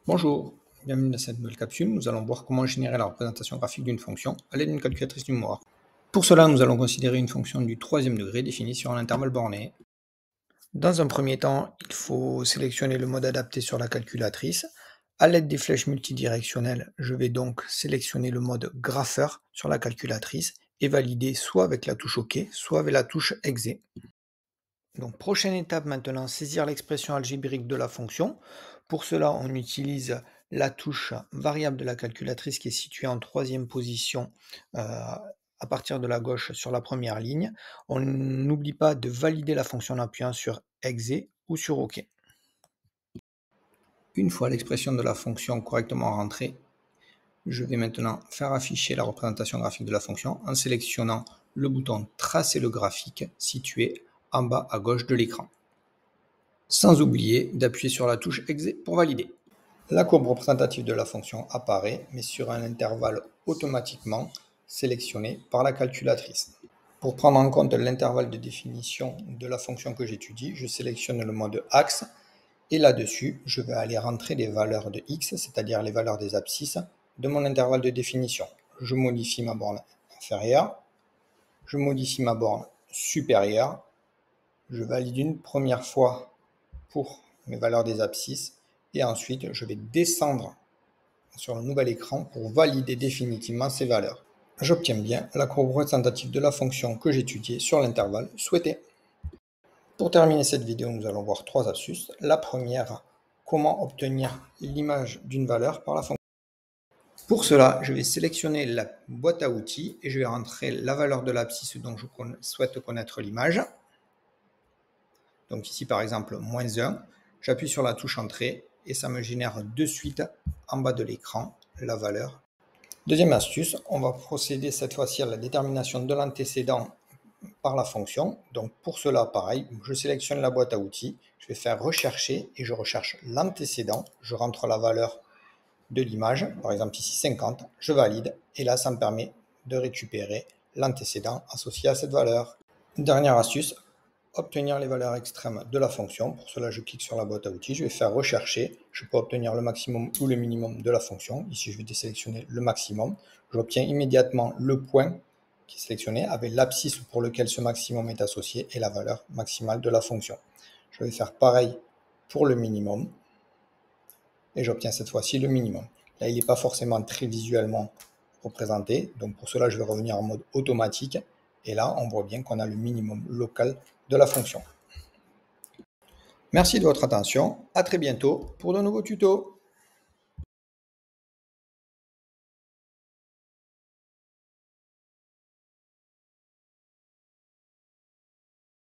Bonjour, bienvenue dans cette nouvelle capsule. Nous allons voir comment générer la représentation graphique d'une fonction à l'aide d'une calculatrice mémoire. Pour cela, nous allons considérer une fonction du troisième degré définie sur un intervalle borné. Dans un premier temps, il faut sélectionner le mode adapté sur la calculatrice. À l'aide des flèches multidirectionnelles, je vais donc sélectionner le mode grapheur sur la calculatrice et valider soit avec la touche OK, soit avec la touche EXE. Donc, prochaine étape maintenant, saisir l'expression algébrique de la fonction. Pour cela, on utilise la touche variable de la calculatrice qui est située en troisième position à partir de la gauche sur la première ligne. On n'oublie pas de valider la fonction en appuyant sur EXE ou sur OK. Une fois l'expression de la fonction correctement rentrée, je vais maintenant faire afficher la représentation graphique de la fonction en sélectionnant le bouton Tracer le graphique situé en bas à gauche de l'écran. Sans oublier d'appuyer sur la touche EXE pour valider. La courbe représentative de la fonction apparaît, mais sur un intervalle automatiquement sélectionné par la calculatrice. Pour prendre en compte l'intervalle de définition de la fonction que j'étudie, je sélectionne le mode axe et là-dessus, je vais aller rentrer les valeurs de x, c'est-à-dire les valeurs des abscisses de mon intervalle de définition. Je modifie ma borne inférieure, je modifie ma borne supérieure, je valide une première fois pour mes valeurs des abscisses et ensuite je vais descendre sur le nouvel écran pour valider définitivement ces valeurs. J'obtiens bien la courbe représentative de la fonction que j'étudiais sur l'intervalle souhaité. Pour terminer cette vidéo, nous allons voir trois astuces. La première, comment obtenir l'image d'une valeur par la fonction. Pour cela, je vais sélectionner la boîte à outils et je vais rentrer la valeur de l'abscisse dont je souhaite connaître l'image. Donc ici par exemple -1, j'appuie sur la touche entrée et ça me génère de suite en bas de l'écran la valeur. Deuxième astuce, on va procéder cette fois-ci à la détermination de l'antécédent par la fonction. Donc pour cela pareil, je sélectionne la boîte à outils, je vais faire rechercher et je recherche l'antécédent, je rentre la valeur de l'image, par exemple ici 50, je valide et là ça me permet de récupérer l'antécédent associé à cette valeur. Dernière astuce, obtenir les valeurs extrêmes de la fonction. Pour cela, je clique sur la boîte à outils, je vais faire rechercher, je peux obtenir le maximum ou le minimum de la fonction. Ici, je vais désélectionner le maximum. J'obtiens immédiatement le point qui est sélectionné avec l'abscisse pour lequel ce maximum est associé et la valeur maximale de la fonction. Je vais faire pareil pour le minimum et j'obtiens cette fois-ci le minimum. Là, il n'est pas forcément très visuellement représenté, donc pour cela, je vais revenir en mode automatique et là, on voit bien qu'on a le minimum local de la fonction. Merci de votre attention, à très bientôt pour de nouveaux tutos.